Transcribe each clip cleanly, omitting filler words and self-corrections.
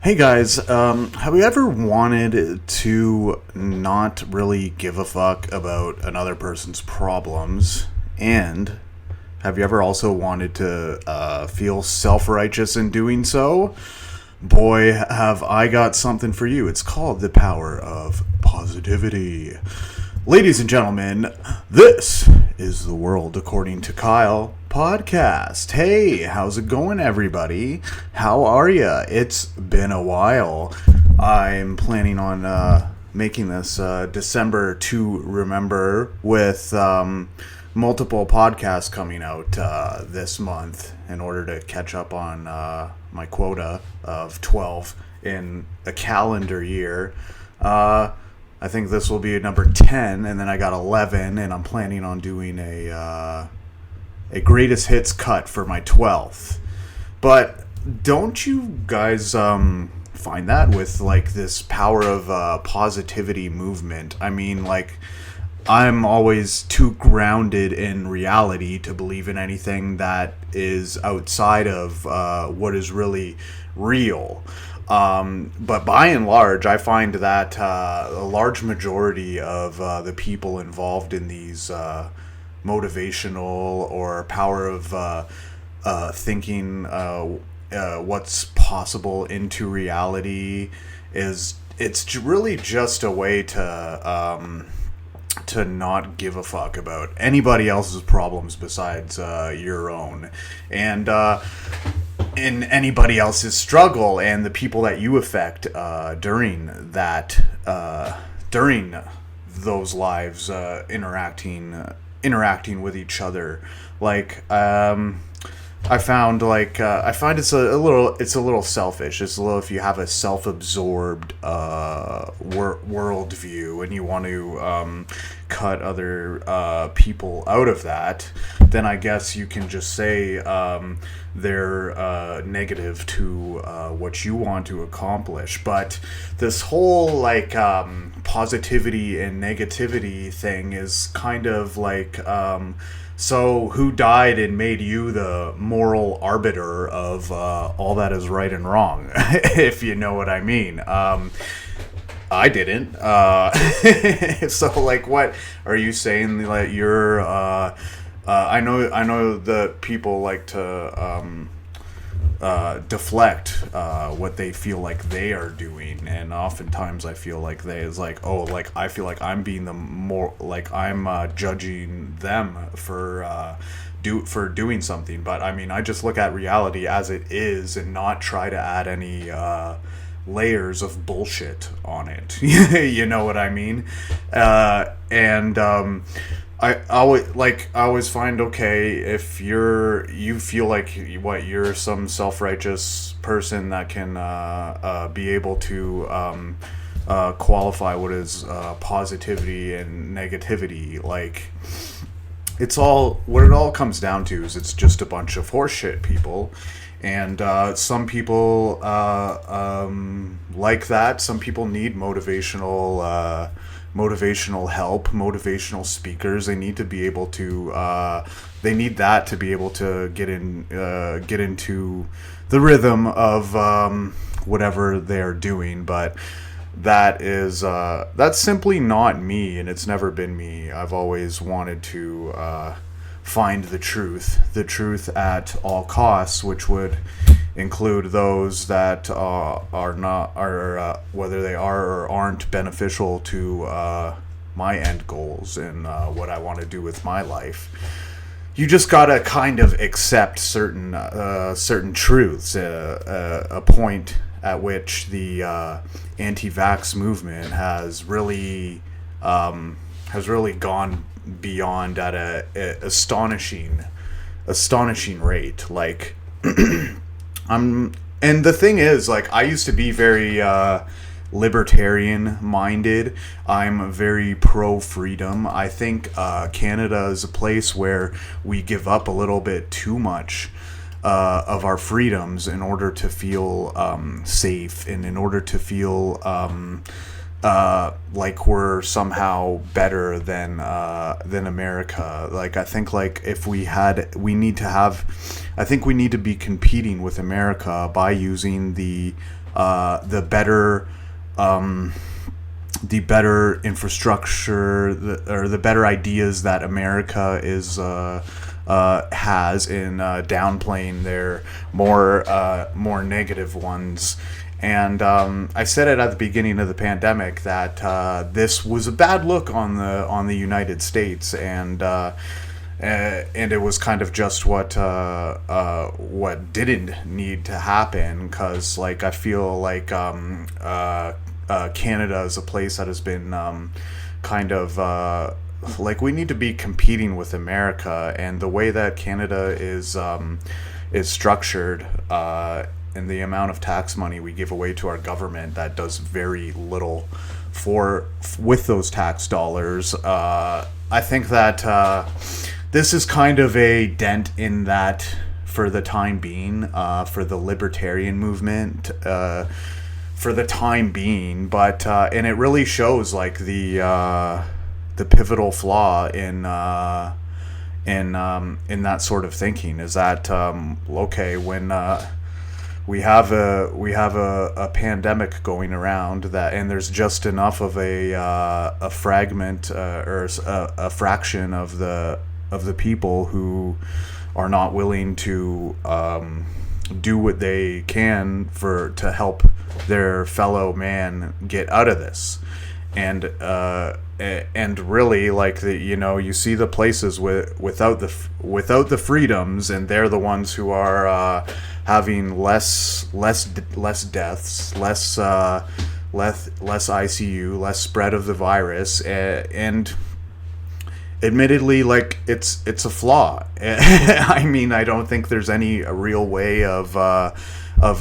Hey guys, have you ever wanted to not really give a fuck about another person's problems? And have you ever also wanted to feel self-righteous in doing so? Boy, have I got something for you. It's called the power of positivity. Ladies and gentlemen, this is the World According to Kyle podcast. Hey, how's it going, everybody? How are ya? It's been a while. I'm planning on making this December to remember with multiple podcasts coming out this month in order to catch up on my quota of 12 in a calendar year. I think this will be number 10, and then I got 11, and I'm planning on doing a greatest hits cut for my 12th. But don't you guys find that with like this power of positivity movement? I mean, like, I'm always too grounded in reality to believe in anything that is outside of what is really real. But by and large, I find that a large majority of the people involved in these motivational or power of thinking what's possible into reality it's really just a way to not give a fuck about anybody else's problems besides your own, and in anybody else's struggle and the people that you affect during those lives, interacting with each other. Like I find it's a little selfish. It's a little, if you have a self-absorbed worldview and you want to cut other people out of that, then I guess you can just say they're negative to what you want to accomplish. But this whole positivity and negativity thing is kind of like, so who died and made you the moral arbiter of all that is right and wrong, if you know what I mean? I didn't. So, like, what are you saying? Like, you're... I know that people like to deflect what they feel like they are doing, and oftentimes I feel like I feel like I'm being the more, like, I'm judging them for doing something. But I mean, I just look at reality as it is and not try to add any layers of bullshit on it. You know what I mean? I always find, okay, if you feel like you're some self-righteous person that can be able to qualify what is positivity and negativity. Like, it's all, what it all comes down to is it's just a bunch of horseshit people. And some people like that. Some people need motivational help, motivational speakers. They need to be able to they need that to be able to get into the rhythm of whatever they're doing. But that's simply not me, and it's never been me. I've always wanted to find the truth at all costs, which would include those that whether they are or aren't beneficial to my end goals and what I want to do with my life. You just gotta kind of accept certain truths. A point at which the anti-vax movement has really gone beyond at a astonishing rate. Like, and the thing is, like, I used to be very libertarian minded. I'm very pro freedom. I think Canada is a place where we give up a little bit too much of our freedoms in order to feel safe, and in order to feel like we're somehow better than America. Like, I think, like, if we need to be competing with America by using the the better the better infrastructure, or the better ideas that America has in downplaying their more negative ones. And I said it at the beginning of the pandemic that this was a bad look on the United States, and it was kind of just what didn't need to happen, because like I feel like Canada is a place that has been kind of like we need to be competing with America, and the way that Canada is structured, and the amount of tax money we give away to our government that does very little with those tax dollars. I think that this is kind of a dent in that for the time being, for the libertarian movement, for the time being. But and it really shows like the pivotal flaw in that sort of thinking is that okay, when we have a pandemic going around, that, and there's just enough of a fragment or a fraction of the people who are not willing to do what they can to help their fellow man get out of this. And really, like, you see the places without the freedoms, and they're the ones who are having less deaths, less ICU, less spread of the virus, and admittedly, like, it's a flaw. I mean, I don't think there's any real way of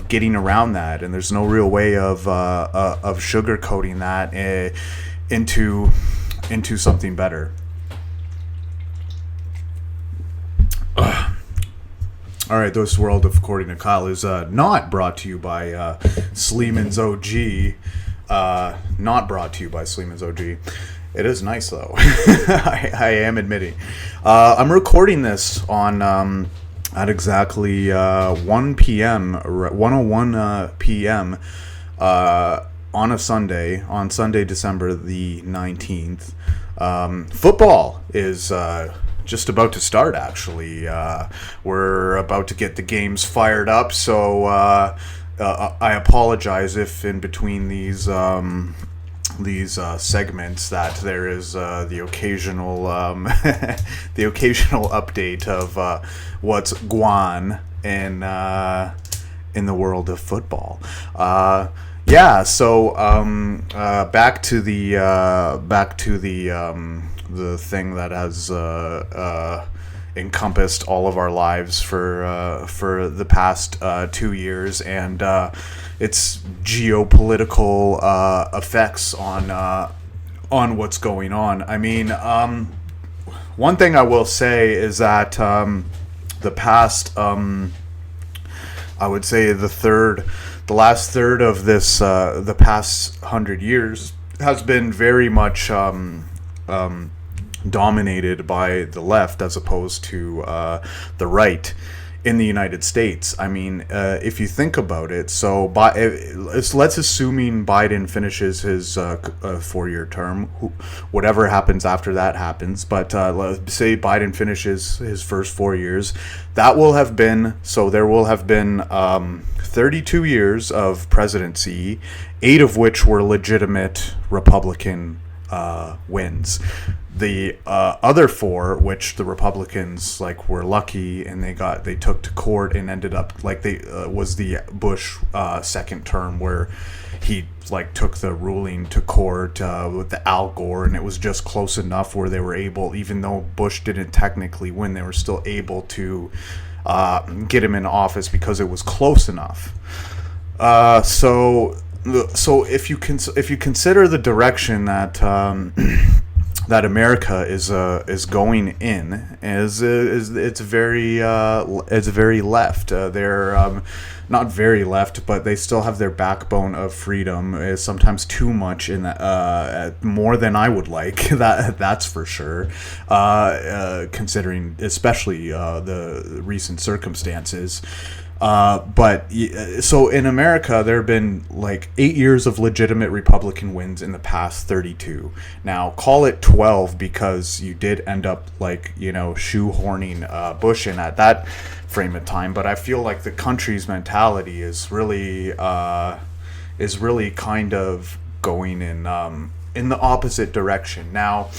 getting around that, and there's no real way of sugarcoating that into something better. All right, this world, according to Kyle, is not brought to you by Sleeman's OG. Not brought to you by Sleeman's OG. It is nice, though. I am admitting. I'm recording this on at exactly 1 p.m., 1:01 p.m. On Sunday, December the 19th. Football is just about to start, actually. We're about to get the games fired up, so I apologize if in between these segments that there is the occasional update of what's guan in the world of football. Yeah, so back to the thing that has encompassed all of our lives for the past 2 years, and its geopolitical effects on what's going on. I mean, one thing I will say is that the past, I would say the last third of this, the past 100 years has been very much dominated by the left as opposed to the right in the United States. I mean, if you think about it, so let's assuming Biden finishes his 4-year term. Whatever happens after that happens. But let's say Biden finishes his first 4 years. There will have been 32 years of presidency, 8 of which were legitimate Republican wins. The other 4, which the Republicans were lucky and they took to court and ended up was the Bush second term, where he took the ruling to court with the Al Gore, and it was just close enough where they were able, even though Bush didn't technically win, they were still able to get him in office because it was close enough. So if you consider the direction that that America is going in, it's very left. They're not very left, but they still have their backbone of freedom. Is sometimes too much in that, more than I would like. That's for sure. Considering especially the recent circumstances. So in America, there have been like 8 years of legitimate Republican wins in the past 32. Now, call it 12 because you did end up like, shoehorning Bush in at that frame of time. But I feel like the country's mentality is really kind of going in the opposite direction. Now,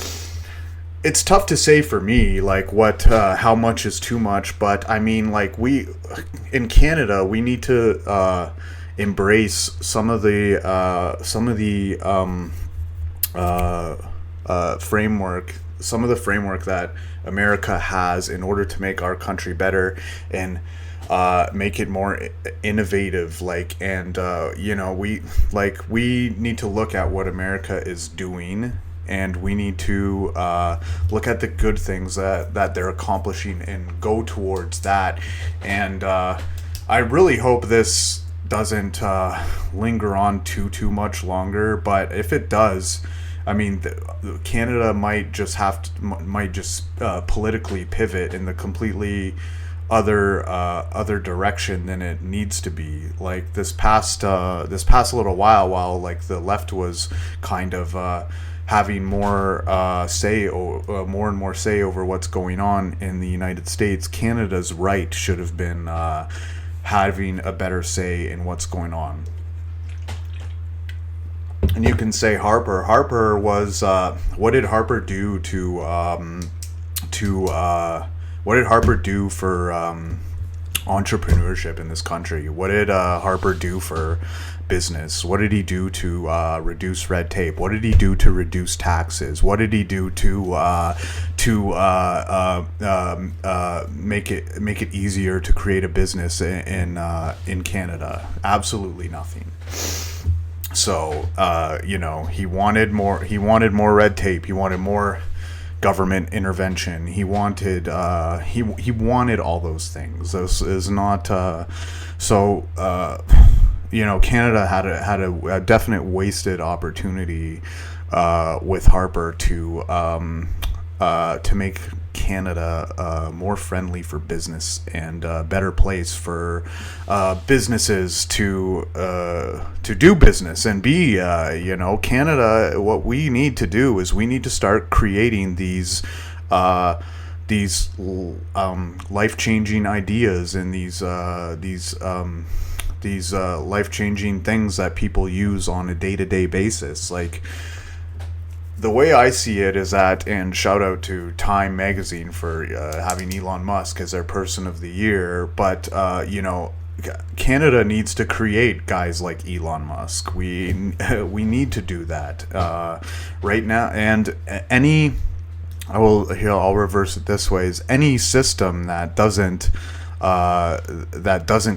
it's tough to say for me, like how much is too much, but I mean, like in Canada, we need to embrace some of the framework that America has in order to make our country better and make it more innovative. We need to look at what America is doing. And we need to look at the good things that they're accomplishing and go towards that. And I really hope this doesn't linger on too much longer. But if it does, I mean, Canada might just politically pivot in the completely other direction than it needs to be. Like this past little while like the left was kind of having more and more say over what's going on in the United States, Canada's right should have been having a better say in what's going on. And you can say Harper. Harper was what did Harper do what did Harper do for entrepreneurship in this country? What did Harper do for business? What did he do to reduce red tape? What did he do to reduce taxes? What did he do to make it easier to create a business in Canada? Absolutely nothing. So he wanted more red tape. He wanted more government intervention. He wanted all those things. This is not Canada had a definite wasted opportunity with Harper to make Canada more friendly for business and a better place for businesses to do business and be. Canada. What we need to do is we need to start creating these life-changing ideas and these life-changing things that people use on a day-to-day basis. Like, the way I see it is that, and shout out to Time Magazine for having Elon Musk as their person of the year, but, Canada needs to create guys like Elon Musk. We need to do that right now. And I'll reverse it this way: is any system that doesn't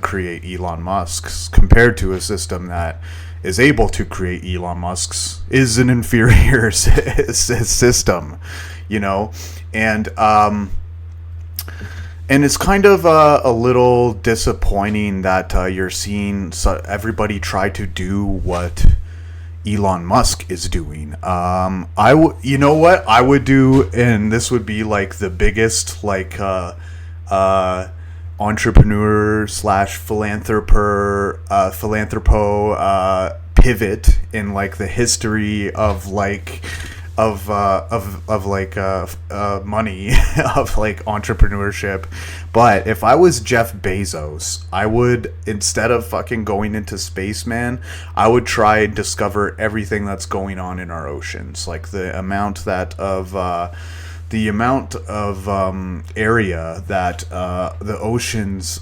create Elon Musk's compared to a system that is able to create Elon Musk's is an inferior system, and it's kind of a little disappointing that you're seeing everybody try to do what Elon Musk is doing. You know what I would do, and this would be like the biggest entrepreneur / philanthropo pivot in like the history of money of entrepreneurship. But if I was Jeff Bezos, I would, instead of fucking going into space, man, I would try and discover everything that's going on in our oceans, like the amount of area that the oceans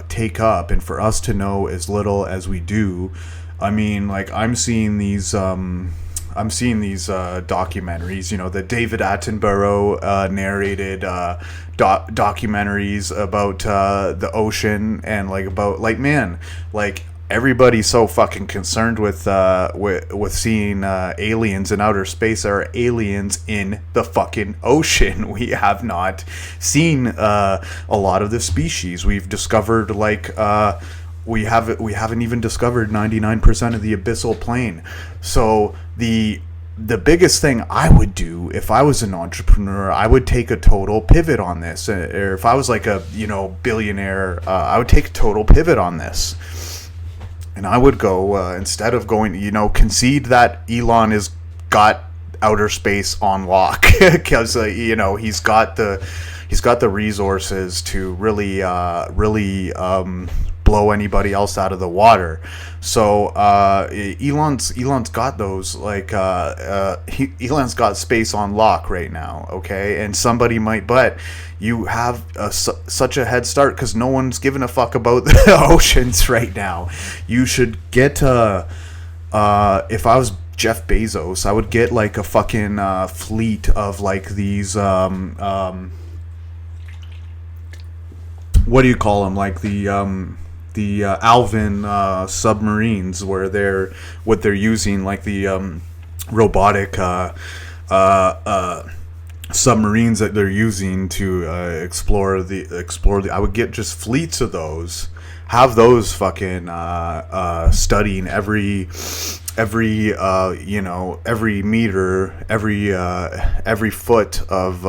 take up, and for us to know as little as we do. I mean, like, I'm seeing these documentaries, the David Attenborough narrated documentaries about the ocean, and everybody's so fucking concerned with seeing aliens in outer space. There are aliens in the fucking ocean. We have not seen a lot of the species. We've discovered we haven't even discovered 99% of the abyssal plain. So the the biggest thing I would do if I was an entrepreneur, I would take a total pivot on this. Or if I was like a, billionaire, I would take a total pivot on this. And I would go, instead of going, concede that Elon has got outer space on lock, because he's got the resources to really blow anybody else out of the water. So Elon's got those, like Elon's got space on lock right now, okay? And somebody might, but you have such a head start because no one's giving a fuck about the oceans right now. You should get if I was Jeff Bezos, I would get like a fucking fleet of like these what do you call them, like the Alvin submarines, where they're using, like the robotic submarines that they're using to explore the. I would get just fleets of those, have those fucking studying every meter, every foot of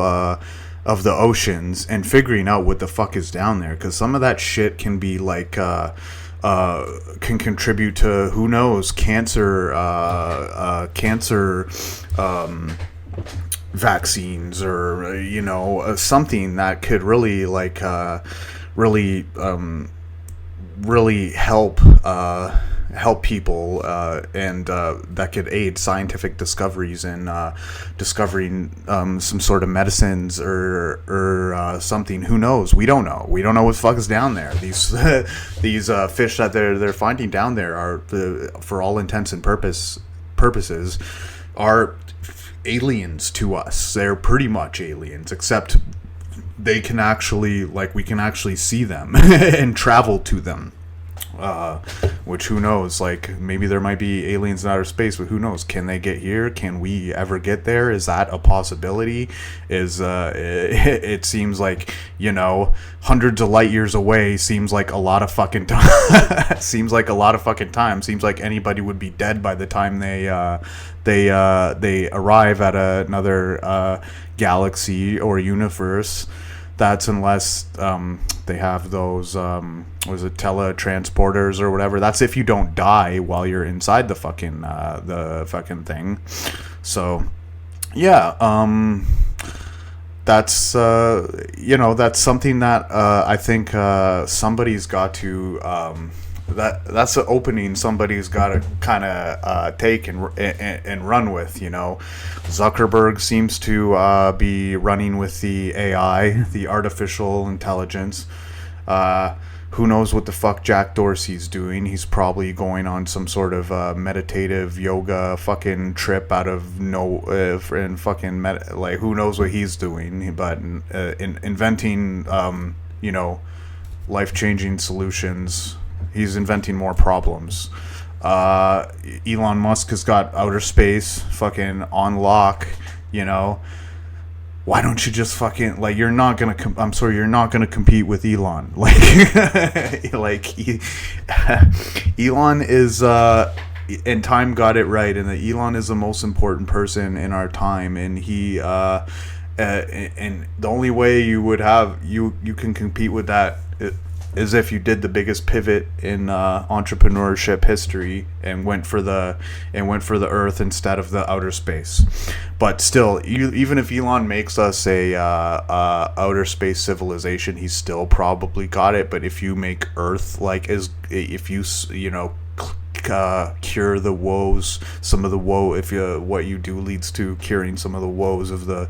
the oceans, and figuring out what the fuck is down there, because some of that shit can be like can contribute to, who knows, cancer vaccines, or something that could really like really help people, and that could aid scientific discoveries in discovering some sort of medicines or something. Who knows? We don't know. We don't know what the fuck is down there. These fish that they're finding down there are, for all intents and purposes, are aliens to us. They're pretty much aliens, except they can actually, like, we can actually see them and travel to them. Which, who knows, like, maybe there might be aliens in outer space, but who knows? Can they get here? Can we ever get there? Is that a possibility? It seems like, hundreds of light years away seems like a lot of fucking time. Seems like anybody would be dead by the time they arrive at another galaxy or universe. That's unless they have those teletransporters or whatever. That's if you don't die while you're inside the fucking thing. So yeah, that's that's something that I think somebody's got to that's an opening somebody's got to kind of take and run with. Zuckerberg seems to be running with the AI, the artificial intelligence. Who knows what the fuck Jack Dorsey's doing? He's probably going on some sort of meditative yoga fucking trip out of and fucking like, who knows what he's doing? But inventing life-changing solutions. He's inventing more problems. Elon Musk has got outer space fucking on lock. Why don't you just fucking, like, you're not gonna you're not gonna compete with Elon. Elon is and time got it right, and that Elon is the most important person in our time, and he and the only way you would have you can compete with that is if you did the biggest pivot in entrepreneurship history and went for the Earth instead of the outer space. But still, even if Elon makes us a outer space civilization, he's still probably got it. But if you make Earth cure the woes, some of the woe, what you do leads to curing some of the woes of the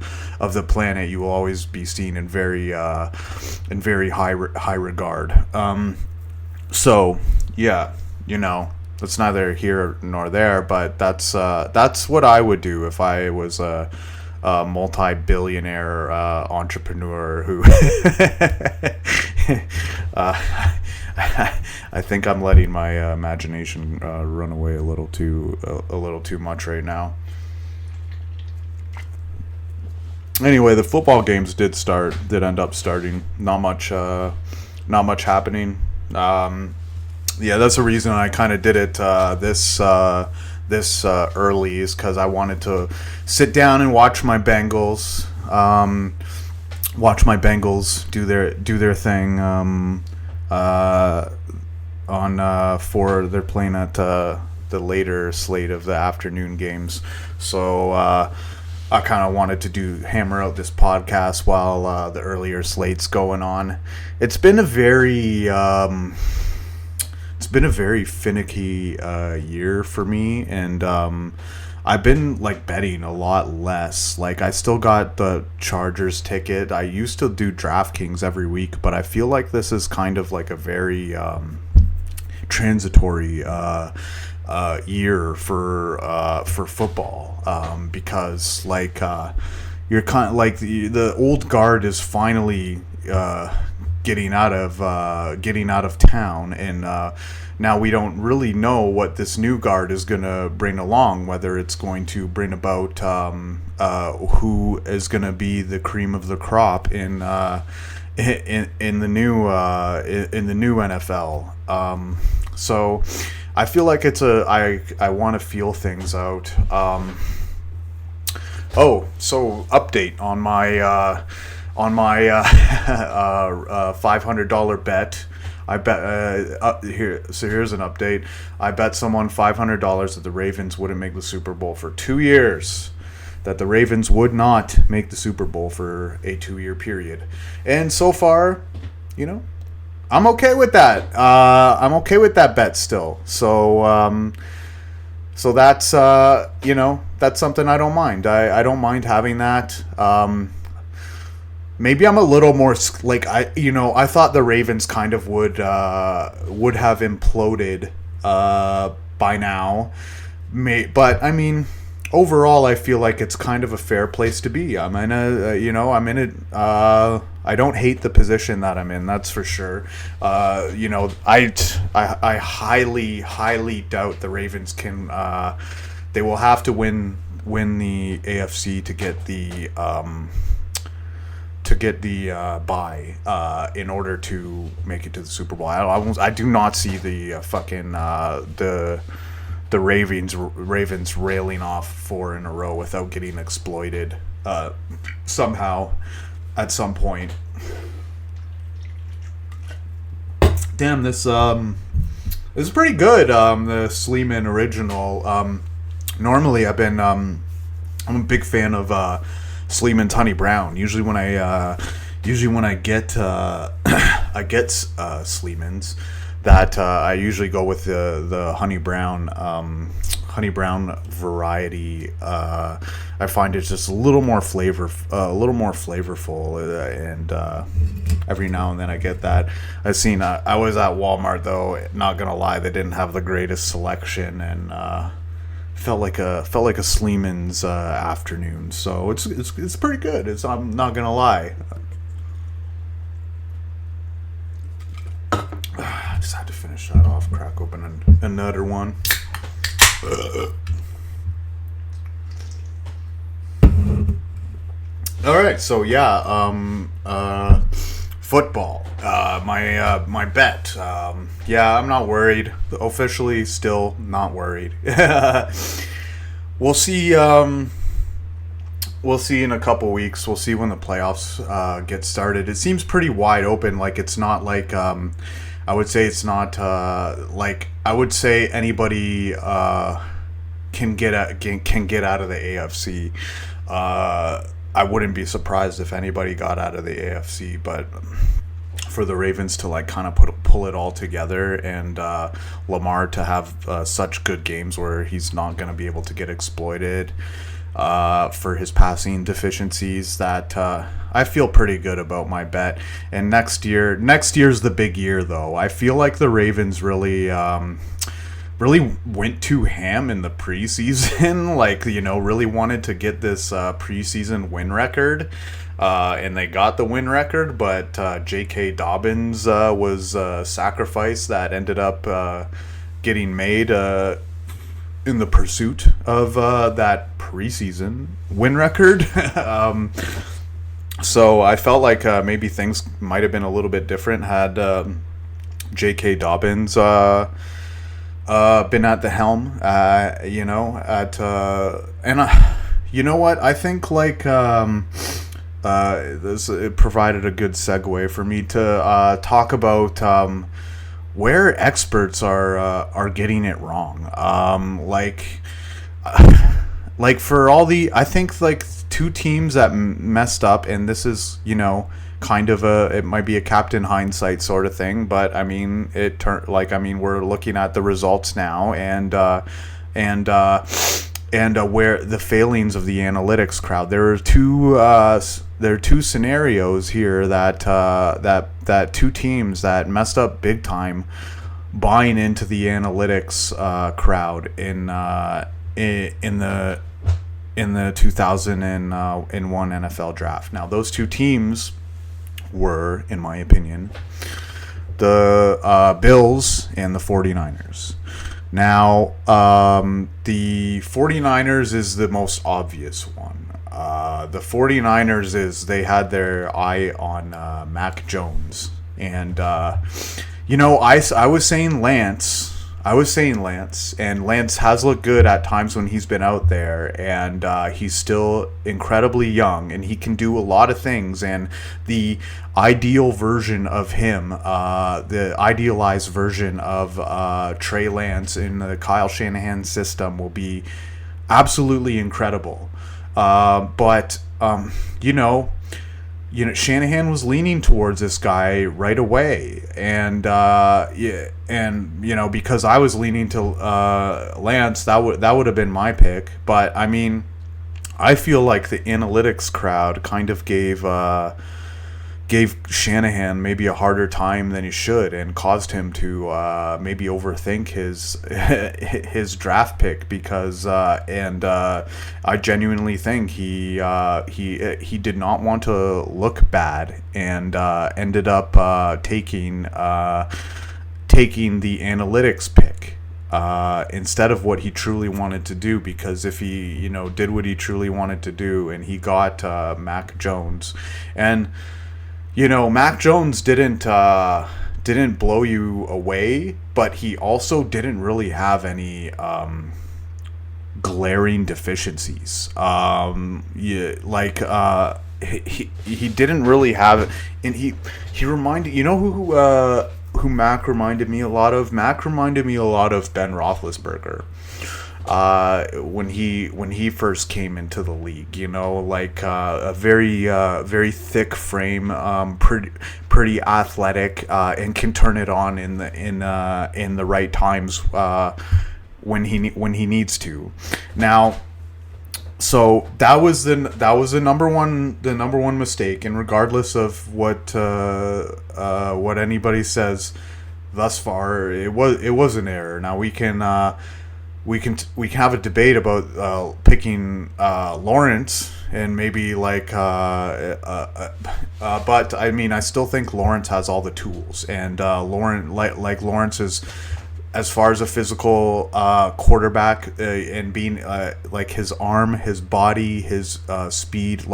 planet, you will always be seen in very high regard. So yeah, it's neither here nor there, but that's what I would do if I was a multi-billionaire entrepreneur who I think I'm letting my imagination run away a little too much right now. Anyway, the football games did end up starting. Not much happening. Yeah, that's the reason I kind of did it this this early is because I wanted to sit down and watch my Bengals. Do their thing. They're playing at the later slate of the afternoon games, so I kind of wanted to hammer out this podcast while the earlier slate's going on. It's been a very finicky year for me, and I've been like betting a lot less. Like, I still got the Chargers ticket. I used to do DraftKings every week, but I feel like this is kind of like a very transitory year for football, because like you're kind of like the old guard is finally getting out of town, and now we don't really know what this new guard is going to bring along, whether it's going to bring about who is going to be the cream of the crop in the new NFL. So I feel like I want to feel things out. So update on my $500 bet. I bet here's an update. I bet someone $500 that the Ravens wouldn't make the Super Bowl for 2 years. That the Ravens would not make the Super Bowl for a 2-year period. And so far, I'm okay with that. I'm okay with that bet still. So that's that's something I don't mind. I don't mind having that. Maybe I'm a little more like I thought the Ravens kind of would have imploded by now. But I mean, overall, I feel like it's kind of a fair place to be. I'm in a I don't hate the position that I'm in. That's for sure. I highly doubt the Ravens can. They will have to win the AFC to get the bye in order to make it to the Super Bowl. I do not see the the Ravens railing off 4 in a row without getting exploited somehow at some point. Damn, this is pretty good. The Sleeman original. Normally, I'm a big fan of Sleeman's Honey Brown. Usually when I get Sleeman's, that I usually go with the Honey Brown variety. I find it's just a little more flavorful, and every now and then I get that. I was at Walmart though. Not gonna lie, they didn't have the greatest selection, and felt like a Sleeman's afternoon. So it's pretty good. I'm not gonna lie. I just had to finish that off. Crack open another one. All right, so yeah, football. My bet. Yeah, I'm not worried. Officially, still not worried. We'll see. We'll see in a couple weeks. We'll see when the playoffs get started. It seems pretty wide open. Like, it's not like I would say it's not like I would say anybody can get out of the AFC. I wouldn't be surprised if anybody got out of the AFC, but for the Ravens to like kind of pull it all together, and Lamar to have such good games where he's not going to be able to get exploited for his passing deficiencies, that I feel pretty good about my bet. And next year's the big year though. I feel like the Ravens really went too ham in the preseason. Like, really wanted to get this preseason win record, and they got the win record, but J.K. Dobbins was a sacrifice that ended up getting made in the pursuit of that preseason win record. So I felt like maybe things might have been a little bit different had J.K. Dobbins been at the helm, you know what? I think this it provided a good segue for me to talk about where experts are getting it wrong. Like for all the, I think like two teams that messed up, and this is, kind of it might be a captain hindsight sort of thing, but I mean, we're looking at the results now, and where the failings of the analytics crowd. There are two scenarios here that two teams that messed up big time buying into the analytics crowd in the 2001 NFL draft. Now, those two teams were, in my opinion, the Bills and the 49ers. Now, the 49ers is the most obvious one. The 49ers they had their eye on Mac Jones. And, I was saying Lance. And Lance has looked good at times when he's been out there, and he's still incredibly young, and he can do a lot of things. And the ideal version of him, the idealized version of Trey Lance in the Kyle Shanahan system will be absolutely incredible. But Shanahan was leaning towards this guy right away, and because I was leaning to Lance, that would have been my pick. But I mean, I feel like the analytics crowd kind of gave Shanahan maybe a harder time than he should, and caused him to maybe overthink his draft pick, because I genuinely think he did not want to look bad, and ended up taking the analytics pick instead of what he truly wanted to do. Because if he did what he truly wanted to do, and he got Mac Jones, and Mac Jones didn't blow you away, but he also didn't really have any glaring deficiencies. He didn't really have it, and he reminded, who Mac reminded me a lot of. Mac reminded me a lot of Ben Roethlisberger. When he first came into the league, a very thick frame, pretty athletic, and can turn it on in the right times when he needs to. Now, so that was the number one mistake, and regardless of what anybody says thus far, it was an error. Now we can have a debate about picking Lawrence, and maybe but I mean, I still think Lawrence has all the tools, and Lawrence is, as far as a physical quarterback, and being his arm, his body, his speed,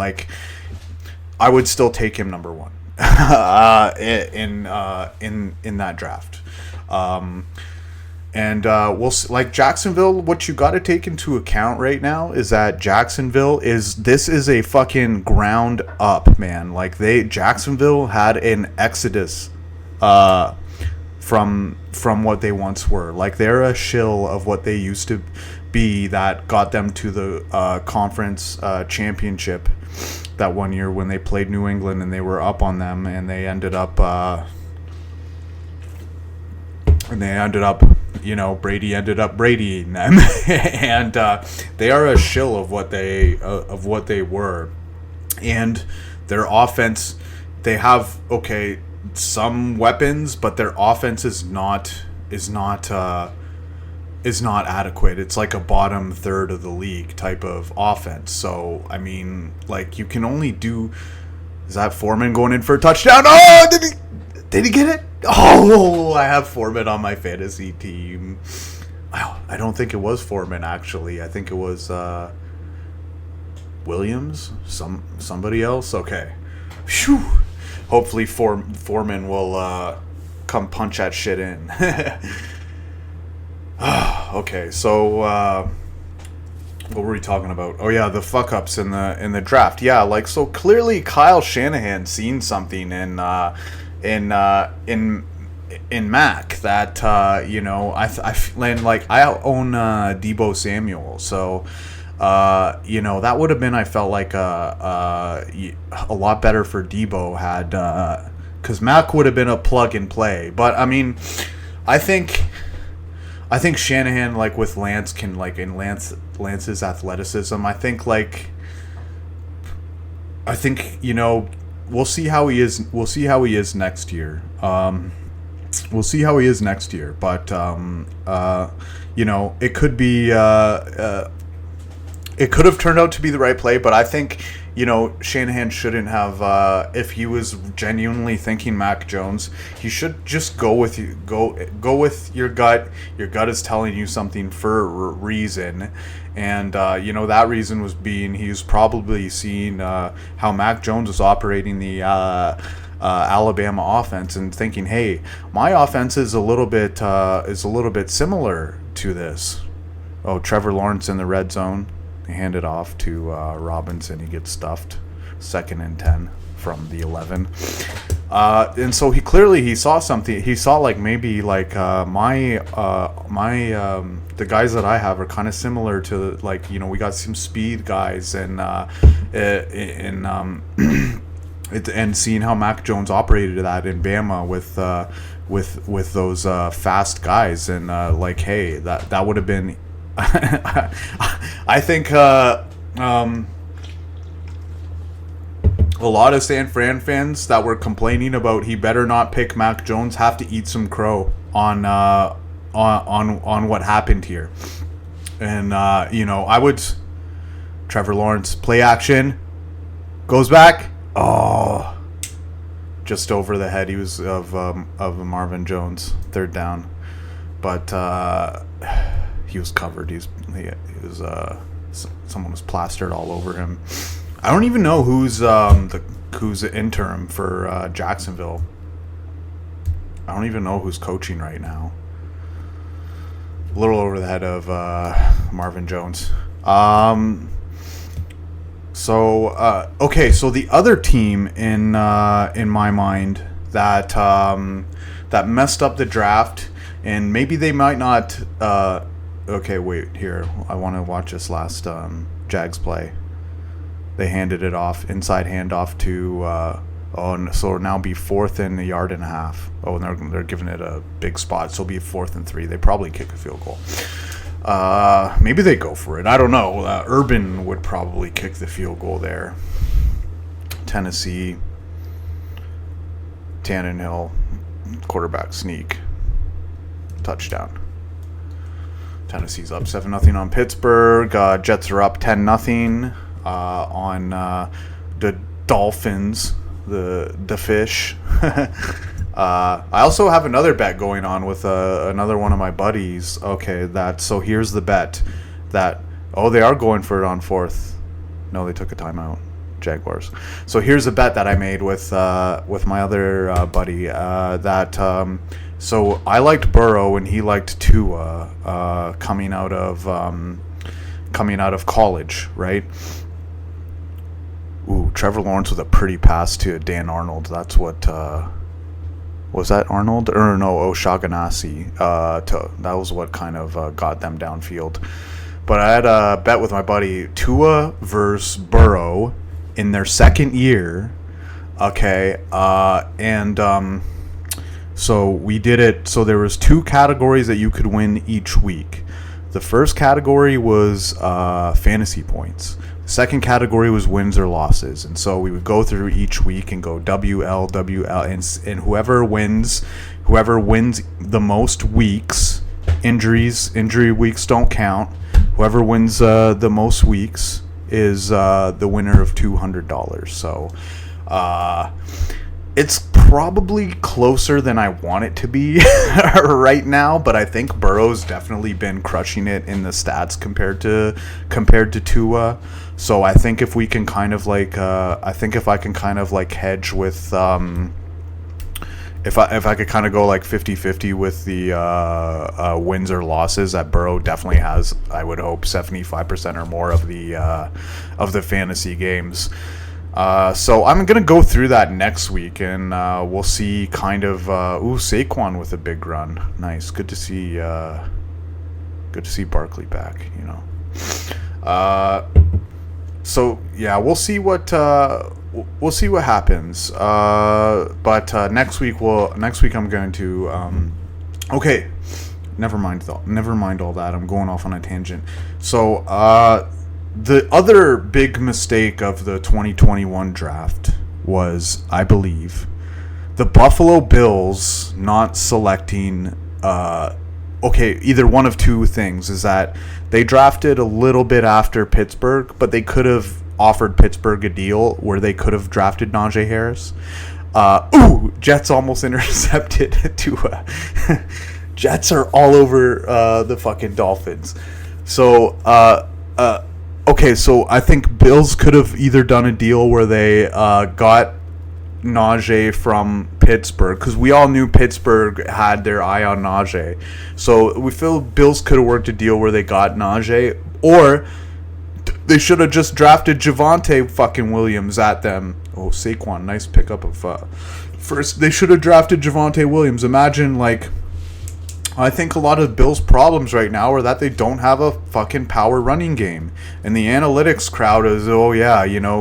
I would still take him number one in that draft. And Jacksonville, what you got to take into account right now is that Jacksonville is a fucking ground up, man. Jacksonville had an exodus from what they once were. They're a shill of what they used to be, that got them to the conference championship that one year when they played New England, and they were up on them, and they ended up Brady ended up Bradying them, and they are a shill of what they were. And their offense, they have some weapons, but their offense is not adequate. It's like a bottom third of the league type of offense. So I mean, you can only do. Is that Foreman going in for a touchdown? Oh, did he get it? Oh, I have Foreman on my fantasy team. I don't think it was Foreman, actually. I think it was Williams, somebody else. Okay. Phew. Hopefully Foreman will come punch that shit in. Okay, so what were we talking about? Oh yeah, the fuck ups in the draft. Yeah, like so clearly Kyle Shanahan seen something in Mac that and like I own Debo Samuel, so that would have been, I felt like a lot better for Debo had because Mac would have been a plug and play. But I mean, I think Shanahan, like with Lance, can like in Lance's athleticism. I think we'll see how he is. We'll see how he is next year. We'll see how he is next year. But it could be. It could have turned out to be the right play, but I think Shanahan shouldn't have. If he was genuinely thinking Mac Jones, he should just go with your gut. Your gut is telling you something for a reason, and that reason was being he's probably seen how Mac Jones is operating the Alabama offense and thinking, hey, my offense is a little bit similar to this. Oh, Trevor Lawrence in the red zone. They hand it off to Robinson. He gets stuffed. 2nd and 10 from the 11. And so he saw something. He saw maybe the guys that I have are kind of similar to we got some speed guys and seeing how Mac Jones operated that in Bama with those fast guys and hey, that would have been. I think a lot of San Fran fans that were complaining about he better not pick Mac Jones have to eat some crow on what happened here. And I would Trevor Lawrence play action goes back. Oh, just over the head. He was of Marvin Jones. 3rd down, but. He was covered. He was someone was plastered all over him. I don't even know who's interim for Jacksonville. I don't even know who's coaching right now. A little over the head of Marvin Jones. So the other team in my mind that messed up the draft, and maybe they might not. Okay, wait, here. I want to watch this last Jags play. They handed it off, inside handoff to, so now be 4th and 1.5 yards. Oh, and they're giving it a big spot, so it'll be 4th and 3. They probably kick a field goal. Maybe they go for it. I don't know. Urban would probably kick the field goal there. Tennessee, Tannehill, quarterback sneak, touchdown. Tennessee's up 7-0 on Pittsburgh. Jets are up 10-0 on the Dolphins, the fish. I also have another bet going on with another one of my buddies. Okay, so here's the bet that they are going for it on 4th. No, they took a timeout. Jaguars. So here's a bet that I made with my other buddy that. So I liked Burrow and he liked Tua coming out of college, right? Ooh, Trevor Lawrence with a pretty pass to Dan Arnold. That's what was that Arnold or no O'Shaughnessy? That was what kind of got them downfield. But I had a bet with my buddy Tua versus Burrow in their 2nd year. Okay, so we did it. So there was 2 categories that you could win each week. The first category was fantasy points. The second category was wins or losses. And so we would go through each week and go WL, and whoever wins the most weeks, injury weeks don't count. Whoever wins the most weeks is the winner of $200. So it's probably closer than I want it to be right now, but I think Burrow's definitely been crushing it in the stats compared to Tua. So I think if we can kind of if I can kind of hedge with if I could kind of go like 50-50 with the wins or losses, that Burrow definitely has, I would hope, 75% or more of the fantasy games. So I'm going to go through that next week, and we'll see kind of Saquon with a big run. Nice. Good to see Barkley back, you know. So yeah, we'll see what happens. But next week I'm going to okay. Never mind all that. I'm going off on a tangent. So the other big mistake of the 2021 draft was, I believe, the Buffalo Bills not selecting either one of two things. Is that they drafted a little bit after Pittsburgh, but they could have offered Pittsburgh a deal where they could have drafted Najee Harris. Jets almost intercepted Tua. Jets are all over the fucking Dolphins. So so I think Bills could have either done a deal where they got Najee from Pittsburgh, because we all knew Pittsburgh had their eye on Najee. So we feel Bills could have worked a deal where they got Najee, or they should have just drafted Javonte fucking Williams at them. Oh, Saquon, nice pickup of first. They should have drafted Javonte Williams. Imagine, like, I think a lot of Bills' problems right now are that they don't have a fucking power running game. And the analytics crowd is,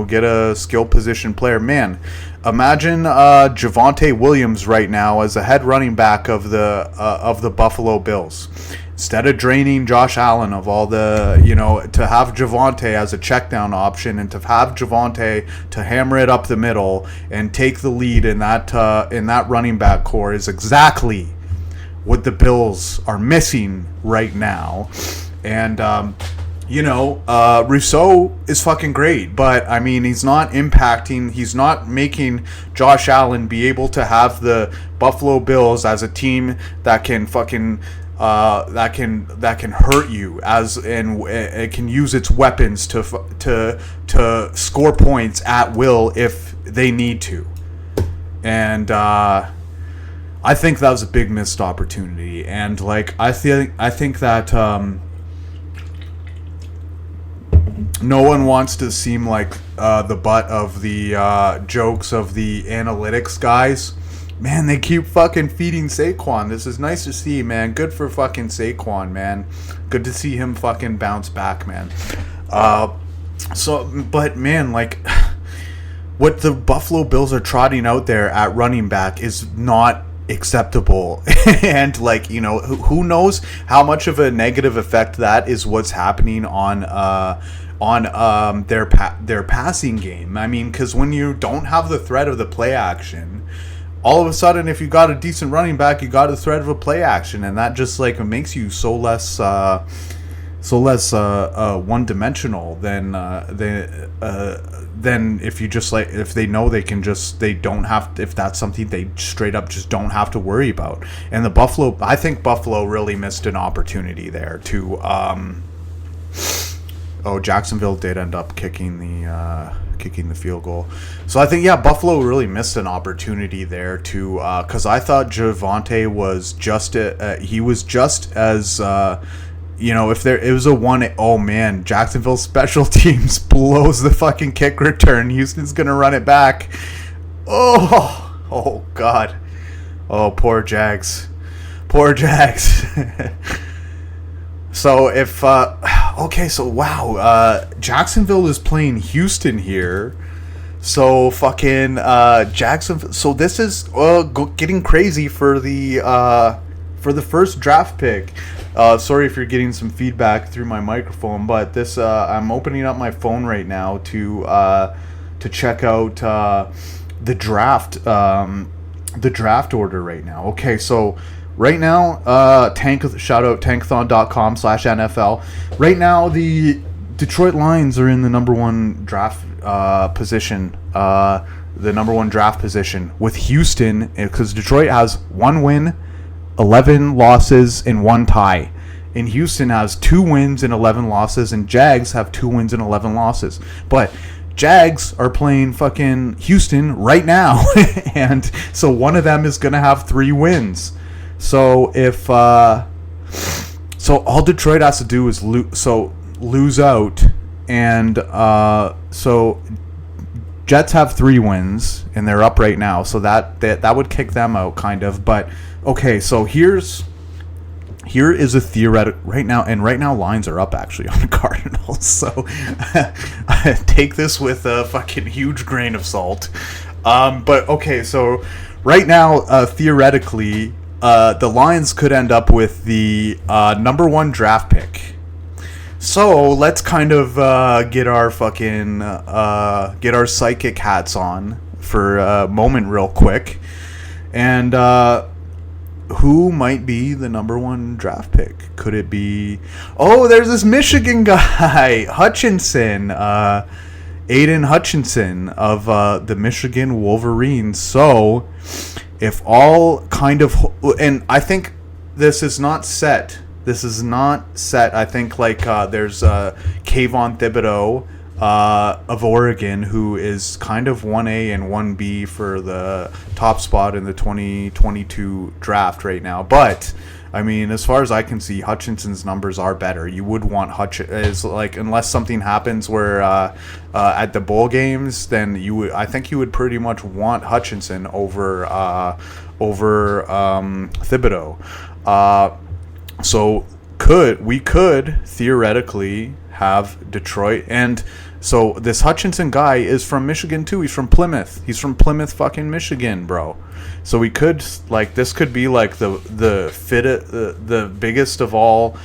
get a skill position player. Man, imagine Javonte Williams right now as a head running back of the Buffalo Bills. Instead of draining Josh Allen of all the, to have Javonte as a check down option, and to have Javonte to hammer it up the middle and take the lead in that running back core is exactly what the Bills are missing right now. And Rousseau is fucking great, but I mean, he's not making Josh Allen be able to have the Buffalo Bills as a team that can fucking that can hurt you, and it can use its weapons to score points at will if they need to. And I think that was a big missed opportunity, and like I think that no one wants to seem like the butt of the jokes of the analytics guys. Man, they keep fucking feeding Saquon. This is nice to see, man. Good for fucking Saquon, man. Good to see him fucking bounce back, man. But man, like, what the Buffalo Bills are trotting out there at running back is not acceptable. And like, who knows how much of a negative effect that is what's happening on their passing game. I mean, because when you don't have the threat of the play action, all of a sudden, if you got a decent running back, you got a threat of a play action, and that just like makes you so less one-dimensional than if you just like, if they know they don't have, if that's something they straight up just don't have to worry about. And I think Buffalo really missed an opportunity there to Jacksonville did end up kicking the field goal. So I think, Buffalo really missed an opportunity there to, because I thought Javonte was just as if it was a one, oh man, Jacksonville special teams blows the fucking kick return. Houston's gonna run it back. Oh God. Oh, poor Jags. So if Jacksonville is playing Houston here. So fucking Jacksonville. So this is getting crazy for the first draft pick. Sorry if you're getting some feedback through my microphone, but this I'm opening up my phone right now to check out the draft order right now. Okay, so right now, shout out tankathon.com/NFL. Right now, the Detroit Lions are in the number one draft position. The number one draft position with Houston, because Detroit has 1 win, 11 losses, and 1 tie. And Houston has 2 wins and 11 losses, and Jags have 2 wins and 11 losses. But Jags are playing fucking Houston right now, and so one of them is gonna have 3 wins. So if so all Detroit has to do is lose out, and so Jets have 3 wins and they're up right now, so that would kick them out kind of. But okay, so here is a theoretical right now, and right now lines are up actually on the Cardinals. So take this with a fucking huge grain of salt. But okay, so right now theoretically the Lions could end up with the number 1 draft pick. So let's kind of get our fucking get our psychic hats on for a moment real quick. And who might be the number 1 draft pick? Could it be... Oh, there's this Michigan guy, Hutchinson, Aiden Hutchinson of the Michigan Wolverines. So if all kind of... And I think this is not set. I think like there's Kayvon Thibodeau of Oregon, who is kind of 1A and 1B for the top spot in the 2022 draft right now. But I mean, as far as I can see, Hutchinson's numbers are better. You would want unless something happens where at the bowl games, then I think you would pretty much want Hutchinson over Thibodeau. So we could theoretically have Detroit, and so this Hutchinson guy is from Michigan too. He's from Plymouth. He's from Plymouth, fucking Michigan, bro. So we could this could be like the biggest of all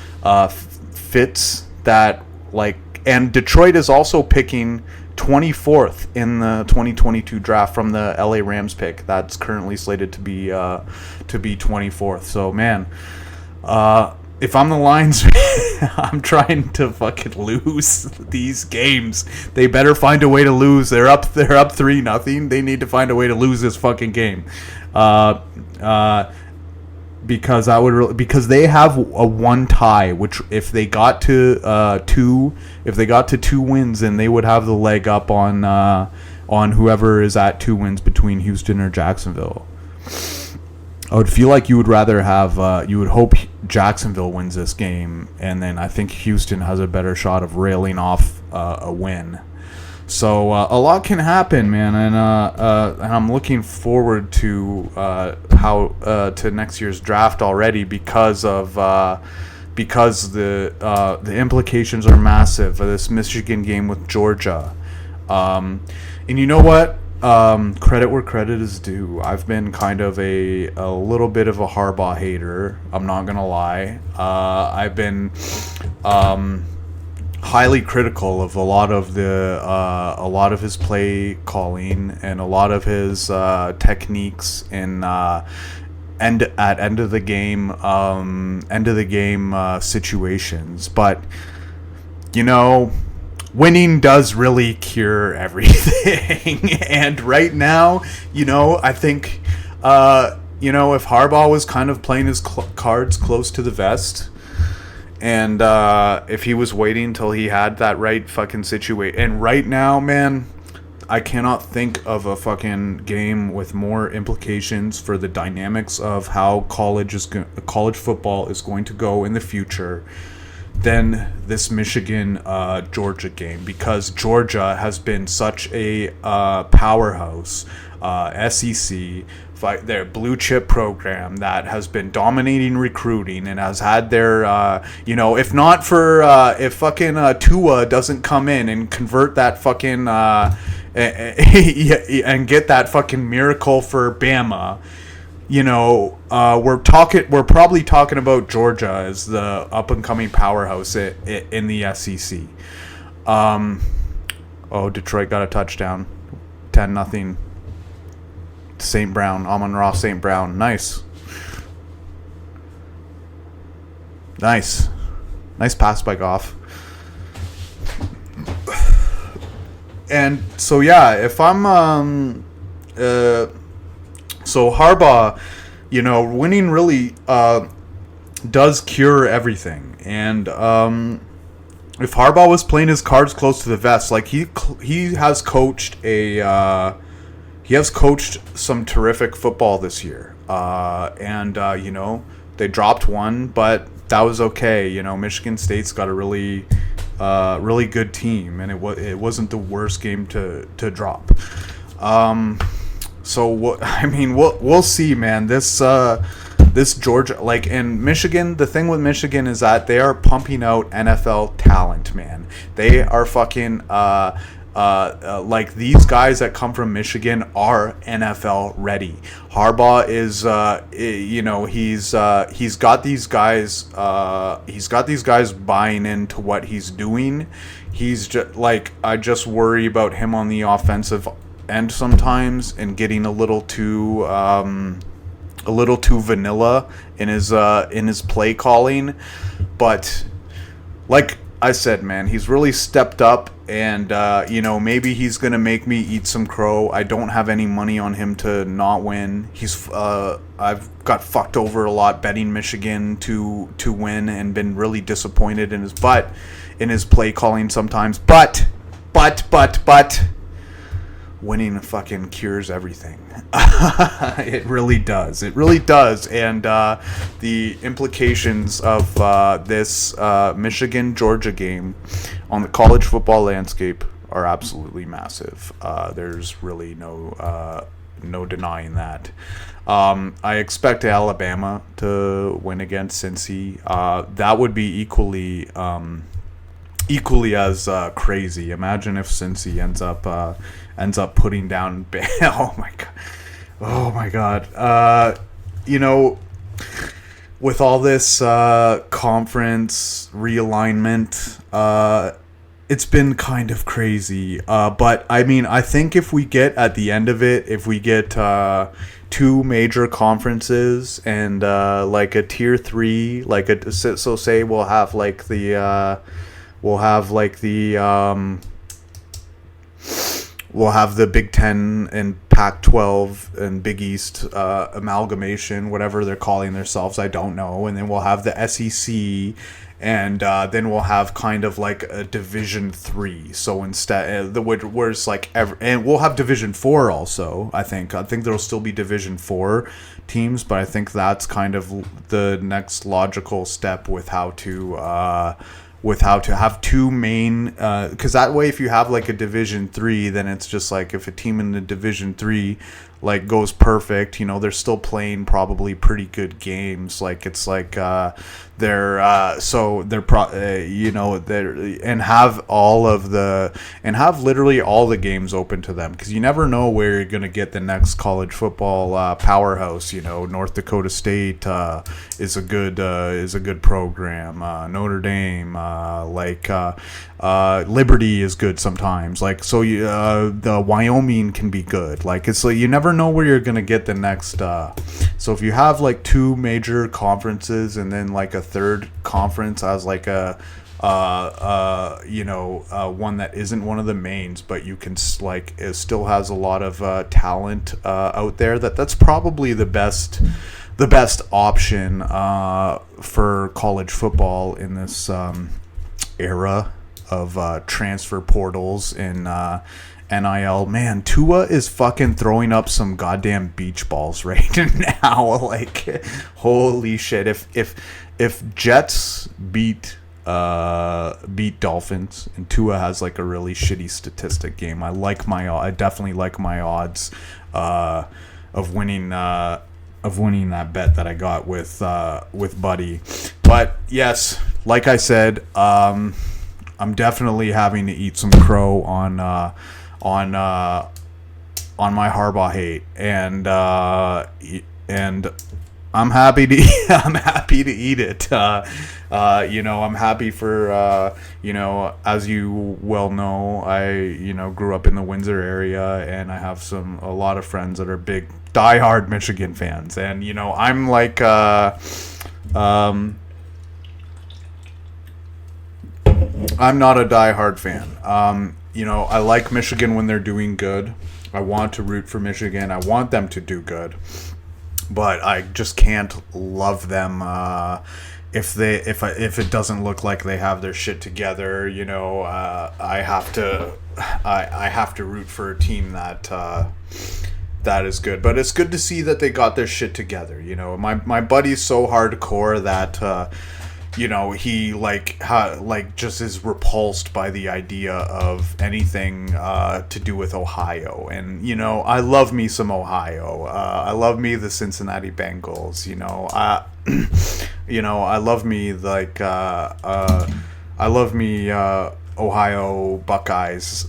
fits that like. And Detroit is also picking 24th in the 2022 draft from the LA Rams pick. That's currently slated to be 24th. So man. If I'm the Lions, I'm trying to fucking lose these games. They better find a way to lose. They're up 3-0. They need to find a way to lose this fucking game. Because they have a 1 tie, which if they got to 2 wins, then they would have the leg up on whoever is at 2 wins between Houston or Jacksonville. I would feel like you would rather have, you would hope Jacksonville wins this game, and then I think Houston has a better shot of railing off a win. So a lot can happen, man, and I'm looking forward to to next year's draft already because the implications are massive for this Michigan game with Georgia, and you know what? Credit where credit is due. I've been kind of a little bit of a Harbaugh hater. I'm not gonna lie. I've been highly critical of a lot of his play calling and a lot of his techniques in end of the game situations. But you know, winning does really cure everything. And right now, you know, I think, if Harbaugh was kind of playing his cards close to the vest, and if he was waiting until he had that right fucking situation. And right now, man, I cannot think of a fucking game with more implications for the dynamics of how college football is going to go in the future than this Michigan Georgia game, because Georgia has been such a powerhouse SEC, their blue chip program that has been dominating recruiting and has had their if not for if fucking Tua doesn't come in and convert that fucking and get that fucking miracle for Bama. We're probably talking about Georgia as the up and coming powerhouse in the SEC. Detroit got a touchdown, 10-0. St. Brown, Amon-Ra St. Brown, nice pass by Goff. And so yeah, if I'm so Harbaugh, winning really does cure everything. And if Harbaugh was playing his cards close to the vest, like he has coached he has coached some terrific football this year, and they dropped one, but that was okay. Michigan State's got a really good team, and it wasn't the worst game to drop. So we'll see, man. This Georgia, and Michigan, the thing with Michigan is that they are pumping out NFL talent, man. They are fucking these guys that come from Michigan are NFL ready. Harbaugh is he's got these guys buying into what he's doing. He's just I just worry about him on the offensive end sometimes and getting a little too vanilla in his play calling, but like I said, man, he's really stepped up, and maybe he's gonna make me eat some crow. I don't have any money on him to not win. I've got fucked over a lot betting Michigan to win, and been really disappointed in his play calling sometimes. But winning fucking cures everything. It really does. And the implications of this Michigan-Georgia game on the college football landscape are absolutely massive. There's really no denying that. I expect Alabama to win against Cincy. That would be equally as crazy. Imagine if Cincy ends up putting down. Oh my god. With all this conference realignment, it's been kind of crazy. But I think if we get at the end of it, if we get two major conferences and a tier 3, so say we'll have we'll have the Big 10 and Pac-12 and Big East amalgamation, whatever they're calling themselves, I don't know. And then we'll have the SEC, and then we'll have kind of like a Division 3. So instead, where it's and we'll have Division 4 also. I think there'll still be Division 4 teams, but I think that's kind of the next logical step with how to have two main, because that way if you have a Division 3, then it's just if a team in the Division 3 goes perfect, they're still playing probably pretty good games. They're literally all the games open to them, because you never know where you're gonna get the next college football powerhouse. North Dakota State is a good program. Notre Dame, Liberty is good sometimes. The Wyoming can be good. You never know where you're gonna get the next. So if you have two major conferences and then a third conference as one that isn't one of the mains, but you can it still has a lot of talent out there, that's probably the best option for college football in this era of transfer portals and NIL. Man, Tua is fucking throwing up some goddamn beach balls right now. Holy shit! If Jets beat Dolphins and Tua has a really shitty statistic game, I definitely like my odds of winning that bet that I got with Buddy. But yes, like I said, I'm definitely having to eat some crow on my Harbaugh hate, and I'm happy to eat it. I'm happy for as you well know, I grew up in the Windsor area, and I have a lot of friends that are big diehard Michigan fans, and I'm I'm not a diehard fan. I like Michigan when they're doing good. I want to root for Michigan. I want them to do good. But I just can't love them if it doesn't look like they have their shit together, I have to root for a team that is good. But it's good to see that they got their shit together. My buddy's so hardcore that he just is repulsed by the idea of anything to do with Ohio. And I love me some Ohio. I love me the Cincinnati Bengals. I love me I love me Ohio Buckeyes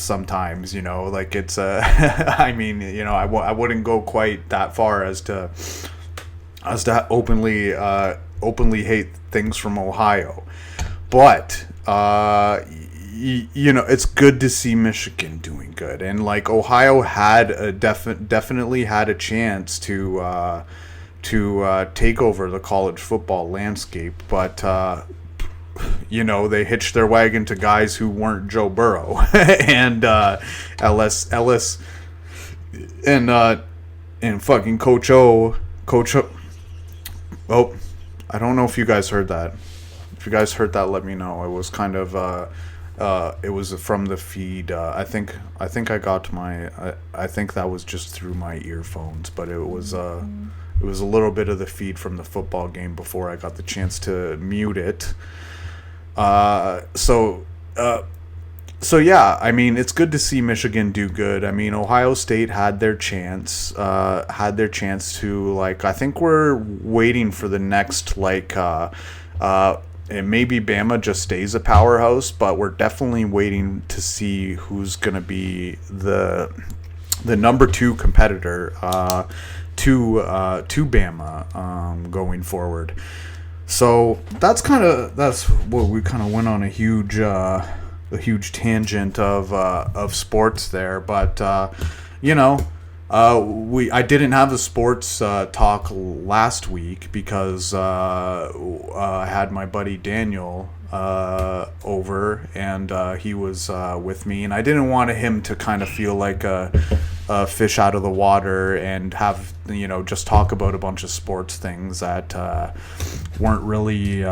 sometimes. It's I mean, I wouldn't go quite that far as to openly hate things from Ohio, but it's good to see Michigan doing good, and Ohio had definitely had a chance to take over the college football landscape, but they hitched their wagon to guys who weren't Joe Burrow and Ellis and fucking Coach O. Oh, I don't know if you guys heard that. If you guys heard that, let me know. It was kind of it was from the feed. I think I got I think that was just through my earphones, but it was a little bit of the feed from the football game before I got the chance to mute it. So yeah, I mean, it's good to see Michigan do good. I mean, Ohio State had their chance to, I think we're waiting for the next, and maybe Bama just stays a powerhouse, but we're definitely waiting to see who's going to be the number 2 competitor to Bama going forward. So that's what we kind of went on a huge tangent of sports there, but I didn't have a sports talk last week because I had my buddy Daniel over, and he was with me, and I didn't want him to kind of feel like a fish out of the water and have just talk about a bunch of sports things that weren't really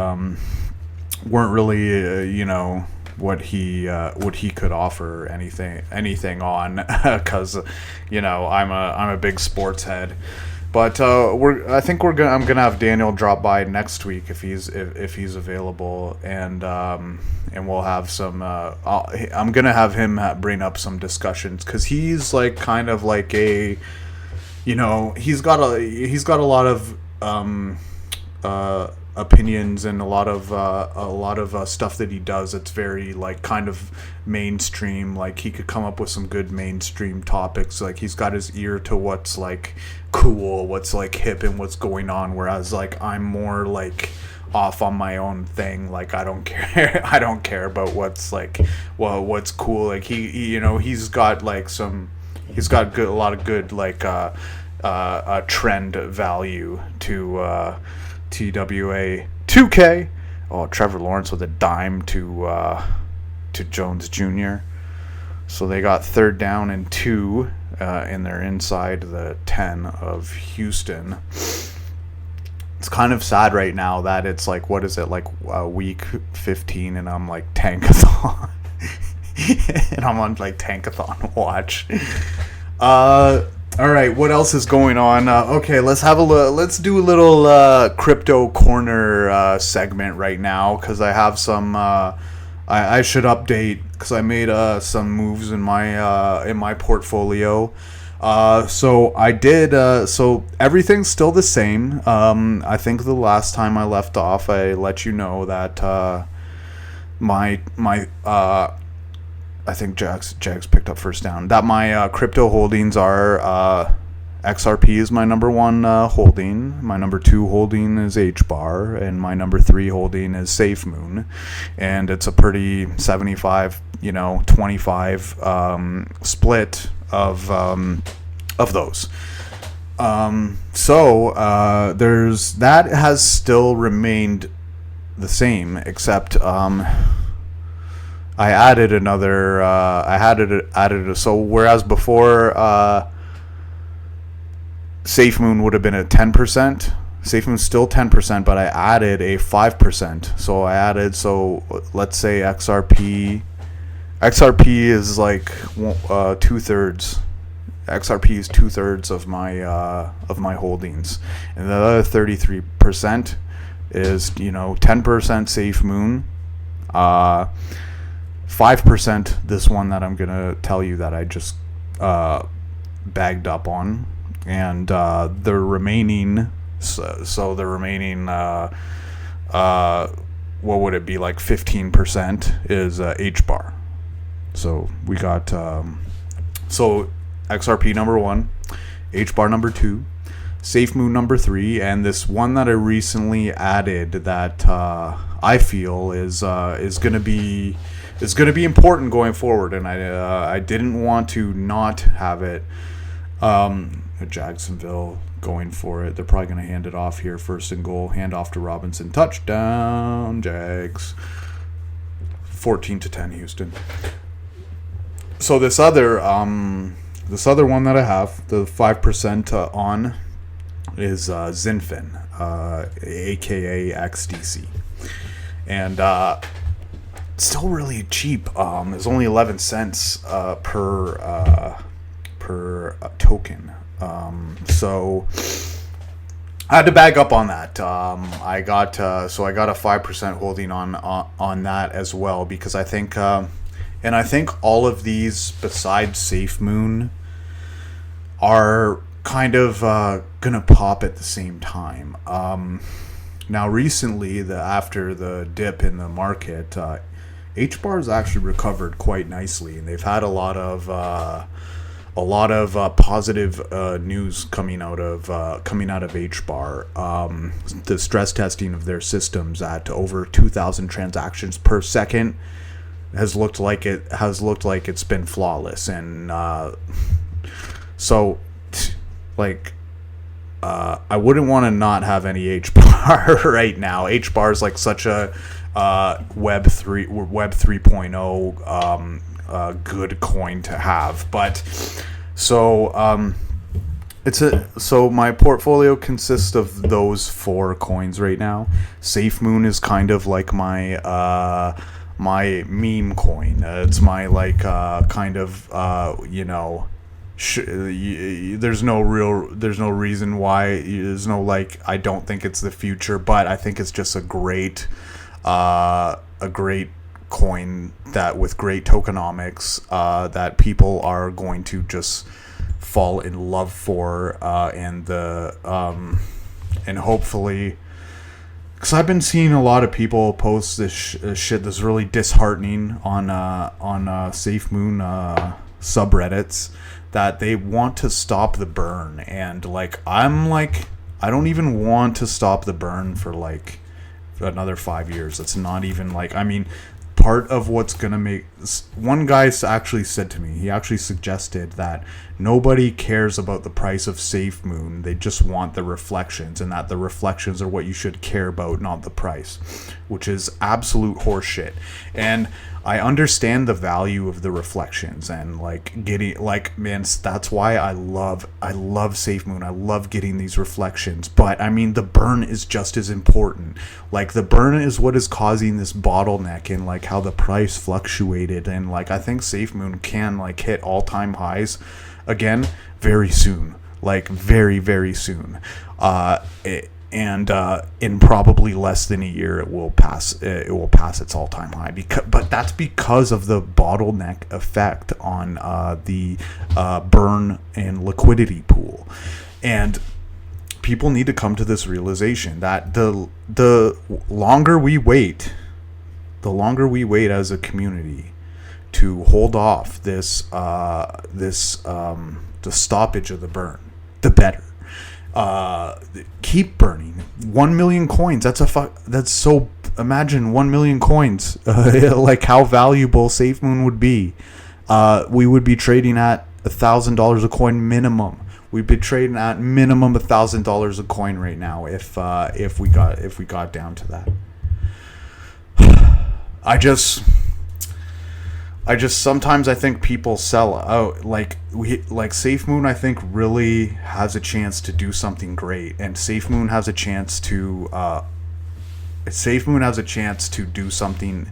what he could offer anything on, because I'm a big sports head. But I'm gonna have Daniel drop by next week if he's available, and we'll have some. I'm gonna have him bring up some discussions, because he's kind of a, he's got a lot of opinions and a lot of stuff that he does. It's very kind of mainstream. He could come up with some good mainstream topics. He's got his ear to what's cool, what's hip, and what's going on, whereas I'm more off on my own thing. I don't care about what's what's cool. He's got a lot of good trend value to TWA2K. Oh, Trevor Lawrence with a dime to Jones Jr. So they got 3rd down and 2, and they're inside the 10 of Houston. It's kind of sad right now that it's what is it, week 15, and I'm tankathon. And I'm on tankathon watch. All right, what else is going on? Okay, let's do a little crypto corner segment right now, because I have some. I should update, because I made some moves in my portfolio. So I did. So everything's still the same. I think the last time I left off, I let you know that my I think Jags picked up first down. That my crypto holdings are XRP is my number 1 holding. My number 2 holding is HBAR, and my number 3 holding is SafeMoon. And it's a pretty 75-25 split of those. So there's that has still remained the same, except I added another. So whereas before, SafeMoon would have been at 10%, Safe Moon's still 10%, but I added a 5%. So let's say XRP is like 2/3. XRP is 2/3 of my holdings, and the other 33% is 10% Safe Moon, 5% this one that I'm gonna tell you that I just bagged up on, and the remaining. So the remaining, what would it be, like 15% is HBAR. So we got so XRP number 1, HBAR number 2, Safe Moon number 3, and this one that I recently added that I feel is gonna be important going forward, and I didn't want to not have it. Jacksonville going for it. They're probably going to hand it off here. First and goal. Hand off to Robinson. Touchdown, Jags. 14-10 Houston. So this other one that I have, the 5% on, is Zinfin, aka XDC, and still really cheap. It's only 11 cents per token. So I had to bag up on that. I got a 5% holding on that as well, because I think all of these besides Safe Moon are kind of gonna pop at the same time. Now recently, after the dip in the market, HBAR has actually recovered quite nicely, and they've had a lot of positive news coming out of HBAR. The stress testing of their systems at over 2,000 transactions per second has looked like it's been flawless, and I wouldn't want to not have any HBAR right now. HBAR is like such a Web 3.0 good coin to have, but so my portfolio consists of those 4 coins right now. Safe Moon is kind of like my meme coin. It's my there's no reason why. I don't think it's the future, but I think it's just a great coin that with great tokenomics that people are going to just fall in love for, and hopefully, because I've been seeing a lot of people post this shit that's really disheartening on Safe Moon subreddits, that they want to stop the burn, and I don't even want to stop the burn for another 5 years. That's not even part of what's gonna make. One guy actually said to me, he actually suggested that nobody cares about the price of Safe Moon, they just want the reflections, and that the reflections are what you should care about, not the price, which is absolute horseshit. And I understand the value of the reflections, and that's why I love Safe Moon. I love getting these reflections, but I mean, the burn is just as important. The burn is what is causing this bottleneck in how the price fluctuated, and I think Safe Moon can hit all-time highs again very soon, very, very soon. And in probably less than a year, it will pass its all-time high. But that's because of the bottleneck effect on the burn and liquidity pool. And people need to come to this realization that the longer we wait as a community to hold off the stoppage of the burn, the better. Keep burning. 1 million coins. Imagine 1 million coins. How valuable Safe Moon would be. We would be trading at $1,000 a coin minimum. We'd be trading at minimum $1,000 a coin right now if we got down to that. I just sometimes I think people sell out. Like SafeMoon, I think really has a chance to do something great, and SafeMoon has a chance to do something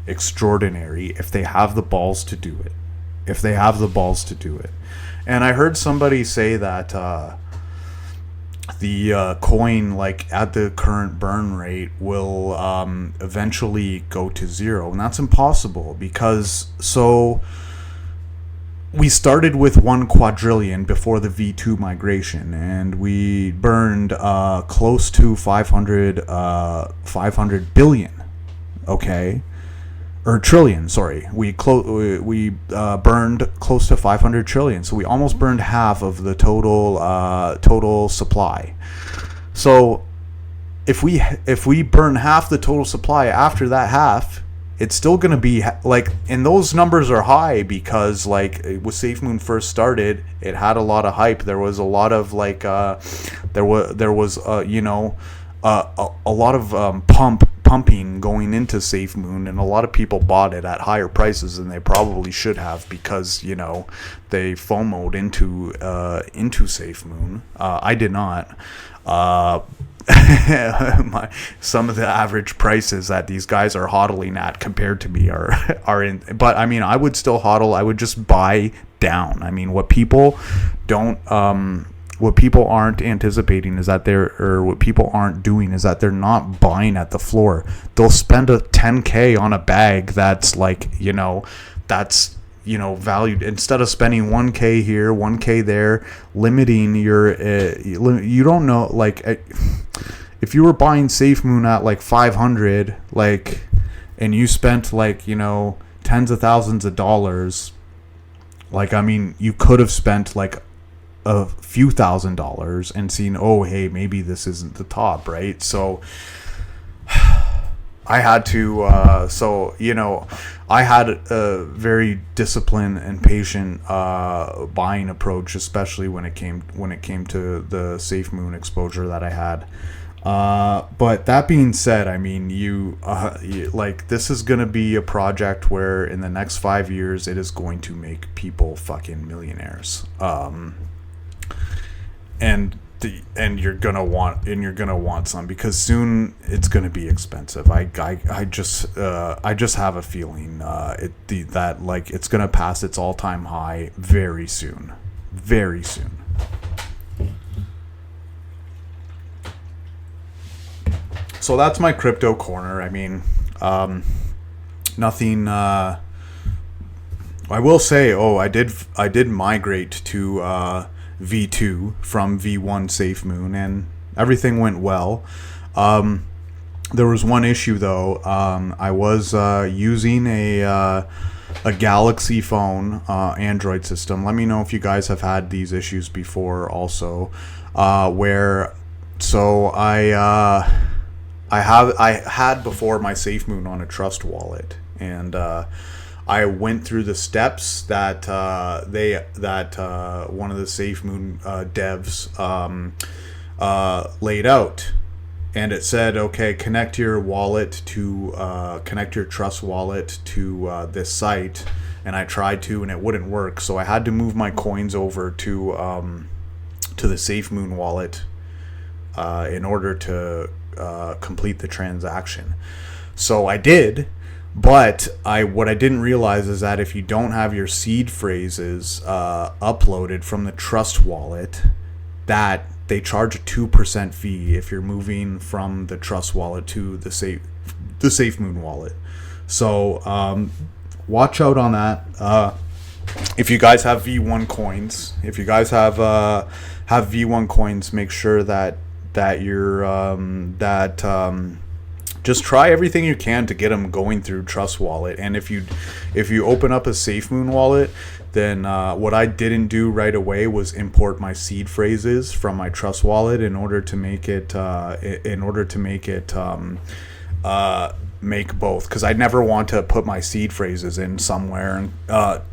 extraordinary if they have the balls to do it. And I heard somebody say that the coin, like at the current burn rate, will eventually go to zero, and that's impossible because we started with 1 quadrillion before the V2 migration, and we burned close to 500 billion, okay, or trillion. Sorry, we burned close to 500 trillion, so we almost burned half of the total supply. So if we burn half the total supply after that half, it's still going to be like, and those numbers are high because like when SafeMoon first started, it had a lot of hype. There was a lot of like there was a lot of pumping going into SafeMoon, and a lot of people bought it at higher prices than they probably should have because they FOMO'd into SafeMoon. I did not. Some of the average prices that these guys are hodling at compared to me are in, but I mean, I would still hodl. I would just buy down. I mean, what people aren't anticipating is that what people aren't doing is that they're not buying at the floor. They'll spend a 10K on a bag that's like, that's valued, instead of spending 1K here, 1K there, limiting your you don't know, like if you were buying SafeMoon at like 500, like, and you spent like tens of thousands of dollars, like, I mean, you could have spent like a few $1,000s and seen, oh hey, maybe this isn't the top, right? So I had to I had a very disciplined and patient buying approach, especially when it came to the SafeMoon exposure that I had. But that being said, I mean, you like, this is going to be a project where in the next 5 years it is going to make people fucking millionaires. And you're gonna want some, because soon it's gonna be expensive. I just have a feeling that like it's gonna pass its all-time high very soon. So that's my crypto corner. I mean, nothing. I will say, I did migrate to V2 from V1 SafeMoon, and everything went well. There was one issue though. I was using a Galaxy phone, Android system. Let me know if you guys have had these issues before also, where I had before my SafeMoon on a Trust wallet, and I went through the steps that one of the SafeMoon devs laid out, and it said, okay, connect your Trust wallet to this site, and I tried to, and it wouldn't work. So I had to move my coins over to the SafeMoon wallet in order to complete the transaction. So I did. But what I didn't realize is that if you don't have your seed phrases uploaded from the Trust wallet, that they charge a 2% fee if you're moving from the Trust wallet to the SafeMoon wallet. So watch out on that. If you guys have V1 coins, make sure that you're just try everything you can to get them going through Trust wallet. And if you open up a SafeMoon wallet, then what I didn't do right away was import my seed phrases from my Trust wallet in order to make it make both, because I never want to put my seed phrases in somewhere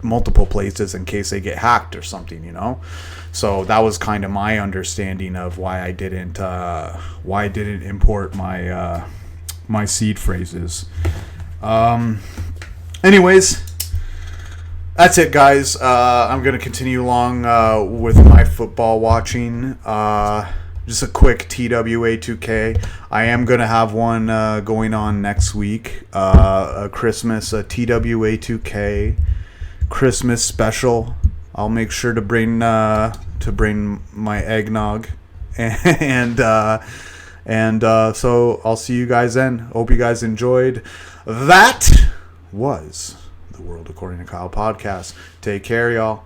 multiple places in case they get hacked or something, So that was kind of my understanding of why I didn't import my seed phrases. Anyways, That's it, guys. I'm going to continue along with my football watching. Just a quick TWA2K. I am going to have one going on next week. A Christmas, a TWA2K Christmas special. I'll make sure to bring my eggnog, and so I'll see you guys then. Hope you guys enjoyed. That was the World According to Kyle podcast. Take care, y'all.